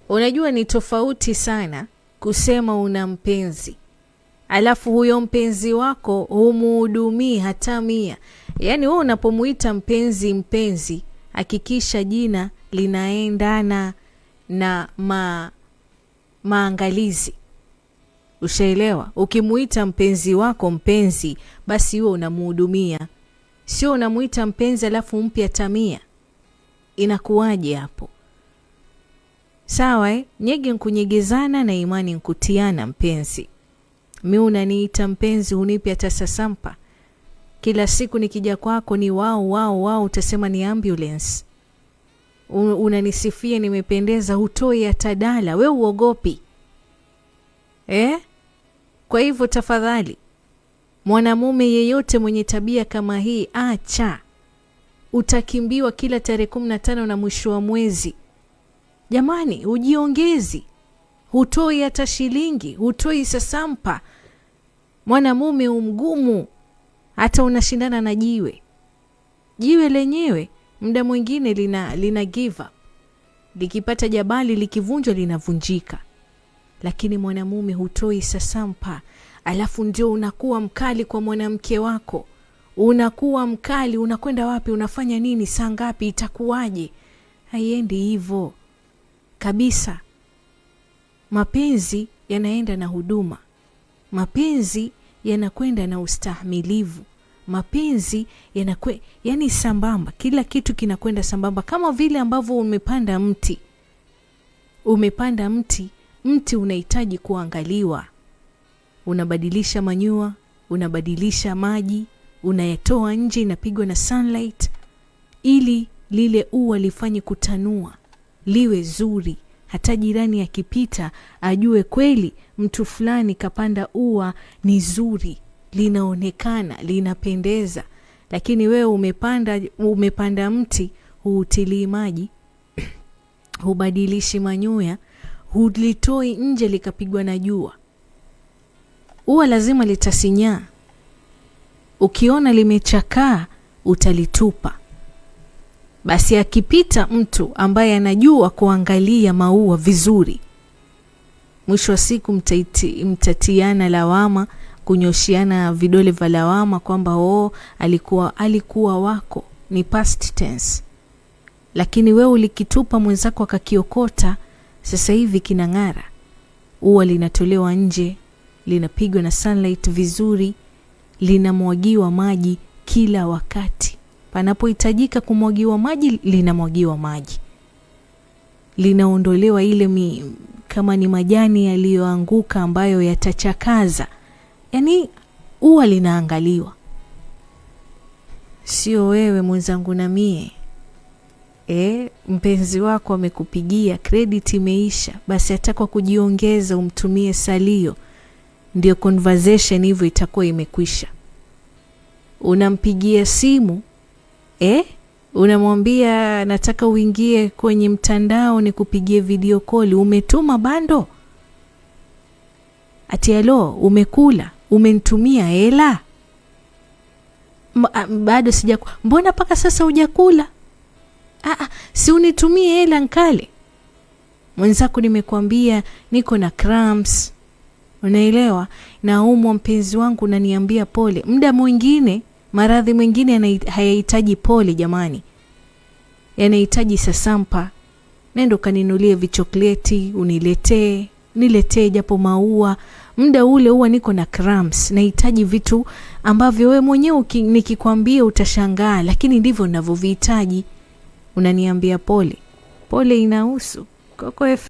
Unajua ni tofauti sana kusema una mpenzi, alafu huyo mpenzi wako humuhudumii hata mia. Yaani wewe unapomuita mpenzi, hakikisha jina linaendana na maangalizi. Ushaelewa? Ukimuita mpenzi wako mpenzi, basi wewe unamuhudumia. Sio unamuita mpenzi alafu umpe hata mia. Inakuwaje hapo? Sawa nyege nkunyegezana na imani nkutiana mpenzi. Mimi unaniita mpenzi unipi hata sasampa. Kila siku nikija kwako ni wao utasema ni ambulance. Unanisifia nimependeza, hutoi hata dala, wewe uogopi. Kwa hivyo tafadhali, mwanamume yeyote mwenye tabia kama hii acha. Utakimbiwa kila tarehe 15 na mwisho wa mwezi. Jamani, ujiongezi. Hutoi hata shilingi, hutoi sasampa. Mwanamume umgumu, hata unashindana na jiwe. Jiwe lenyewe muda mwingine lina give up. Likipata jabali likivunjwa linavunjika. Lakini mwanamume hutoi sasampa, alafu ndio unakuwa mkali kwa mwanamke wako. Unakuwa mkali, unakwenda wapi, unafanya nini, saa ngapi, itakuwaje? Haiendi hivyo kabisa. Mapenzi yanaenda na huduma. Mapenzi yanakwenda na ustahimilivu. Mapenzi yani sambamba, kila kitu kinakwenda sambamba. Kama vile ambavyo umepanda mti. Umepanda mti unahitaji kuangaliwa. Unabadilisha manyua, unabadilisha maji, unayatoa nje, inapigwa na sunlight ili lile ua lifanye kutanua, liwe zuri. Hata jirani akipita ajue kweli mtu fulani kapanda ua ni zuri, linaonekana, linapendeza. Lakini wewe umepanda mti, huutilii maji, hubadilishi manyoya, hulitoi nje likapigwa na jua. Ua lazima litasinyaa. Ukiona limechakaa utalitupa. Basi akipita mtu ambaye anajua kuangalia maua vizuri, mwisho wa siku mtatiana lawama, kunyoshiana vidole vya lawama kwamba alikuwa wako, ni past tense. Lakini wewe ulikitupa, mwenzako akakiokota, sasa hivi kinang'ara. Ua linatolewa nje, linapigwa na sunlight vizuri, linamwagiwa maji kila wakati. Panapohitajika kumwagiwa maji linamwagiwa maji. Linaondolewa ile kama ni majani yaliyoanguka ambayo yatachakaza. Yaani ua linaangaliwa. Sio wewe mwenzangu na mie. Mpenzi wako amekupigia, credit imeisha, basi atakwa kujiongeza umtumie salio. Ndio conversation hivyo itakuwa imekwisha. Unampigia simu, unamwambia nataka uingie kwenye mtandao nikupigie video call, umetuma bando. Ati alo, umekula, umenitumia hela. Bado sijakula. Mbona paka sasa hujakula? Si unitumie hela nkale. Mwenzako nimekwambia niko na cramps. Unaelewa? Na umwa mpenzi wangu unaniambia pole. Muda mwingine, maradhi mwingine hayahitaji pole jamani. Yanahitaji sasampa. Nendo kaninulie vichokleti, niletee japo maua. Muda ule huwa niko na cramps, nahitaji vitu ambavyo wewe mwenyewe nikikwambia utashangaa, lakini ndivyo ninavyovihitaji. Unaniambia pole. Pole inahusu Coco FM.